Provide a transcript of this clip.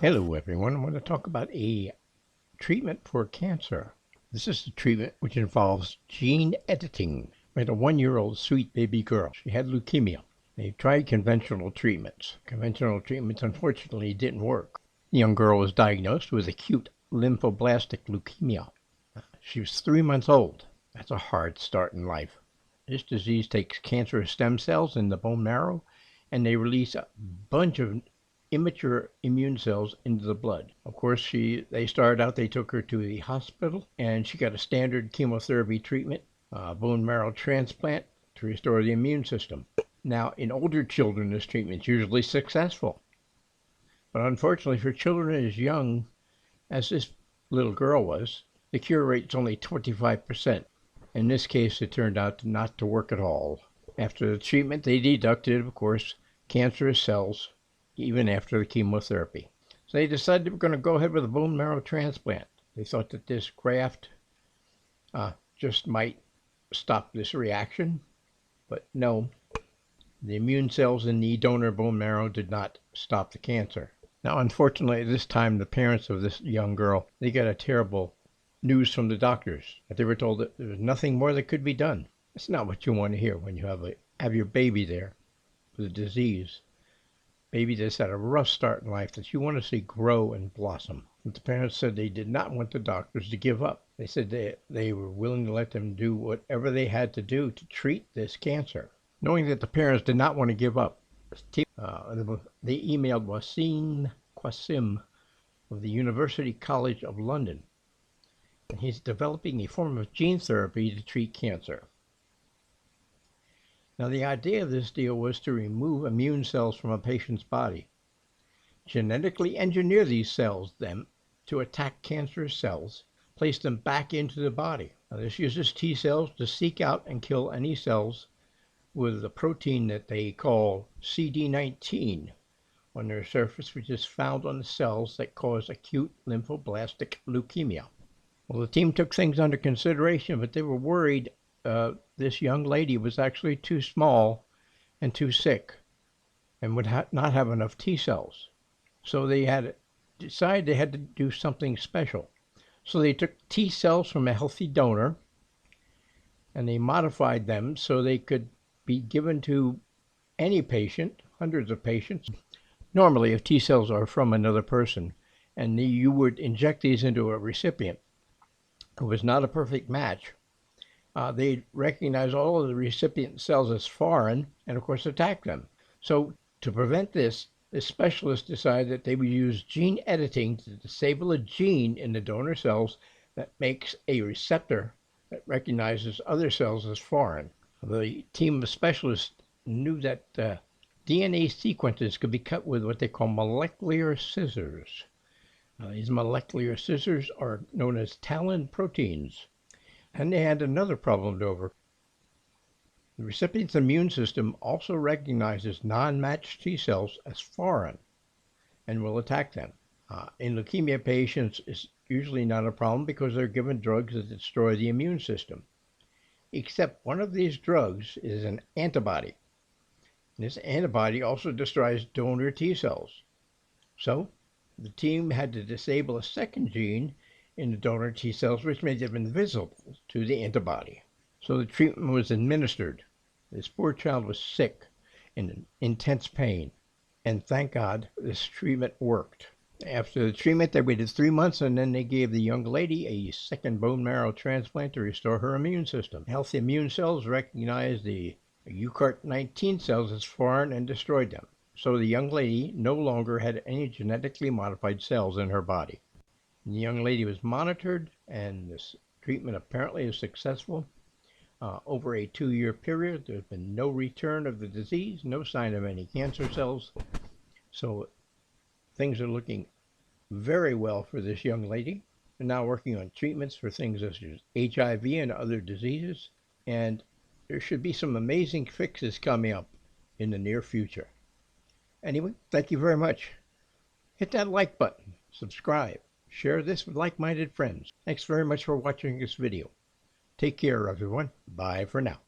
Hello everyone, I want to talk about a treatment for cancer. This is a treatment which involves gene editing. We had a 1-year-old sweet baby girl. She had leukemia. They tried conventional treatments. Conventional treatments unfortunately didn't work. The young girl was diagnosed with acute lymphoblastic leukemia. She was 3 months old. That's a hard start in life. This disease takes cancerous stem cells in the bone marrow and they release a bunch of immature immune cells into the blood. Of course, they took her to the hospital and she got a standard chemotherapy treatment, bone marrow transplant to restore the immune system. Now, in older children, this treatment is usually successful. But unfortunately, for children as young as this little girl was, the cure rate is only 25%. In this case, it turned out not to work at all. After the treatment, they deducted, of course, cancerous cells even after the chemotherapy. So they decided they were going to go ahead with a bone marrow transplant. They thought that this graft just might stop this reaction, but no, the immune cells in the donor bone marrow did not stop the cancer. Now, unfortunately, this time the parents of this young girl, they got a terrible news from the doctors that they were told that there was nothing more that could be done. That's not what you want to hear when you have your baby there with a disease. Baby that's had a rough start in life that you want to see grow and blossom. But the parents said they did not want the doctors to give up. They said they were willing to let them do whatever they had to do to treat this cancer. Knowing that the parents did not want to give up, they emailed Wasim Qasim of the University College of London. And he's developing a form of gene therapy to treat cancer. Now, the idea of this deal was to remove immune cells from a patient's body, genetically engineer these cells then to attack cancerous cells, place them back into the body. Now, this uses T cells to seek out and kill any cells with a protein that they call CD19 on their surface, which is found on the cells that cause acute lymphoblastic leukemia. Well, the team took things under consideration, but they were worried this young lady was actually too small and too sick and would not have enough T cells. So they had to decide they had to do something special. So they took T cells from a healthy donor and they modified them so they could be given to any patient, hundreds of patients. Normally, if T cells are from another person and you would inject these into a recipient who was not a perfect match, they recognize all of the recipient cells as foreign and, of course, attack them. So to prevent this, the specialists decided that they would use gene editing to disable a gene in the donor cells that makes a receptor that recognizes other cells as foreign. The team of specialists knew that DNA sequences could be cut with what they call molecular scissors. These molecular scissors are known as TALEN proteins. And they had another problem to overcome. The recipient's immune system also recognizes non-matched T cells as foreign and will attack them. In leukemia patients, it's usually not a problem because they're given drugs that destroy the immune system. Except one of these drugs is an antibody. And this antibody also destroys donor T cells. So the team had to disable a second gene in the donor T cells, which made them invisible to the antibody. So the treatment was administered. This poor child was sick and in intense pain. And thank God this treatment worked. After the treatment, they waited 3 months and then they gave the young lady a second bone marrow transplant to restore her immune system. Healthy immune cells recognized the UCART19 cells as foreign and destroyed them. So the young lady no longer had any genetically modified cells in her body. The young lady was monitored, and this treatment apparently is successful. Over a 2-year period, there's been no return of the disease, no sign of any cancer cells. So things are looking very well for this young lady. They're now working on treatments for things such as HIV and other diseases, and there should be some amazing fixes coming up in the near future. Anyway, thank you very much. Hit that like button, subscribe. Share this with like-minded friends. Thanks very much for watching this video. Take care, everyone. Bye for now.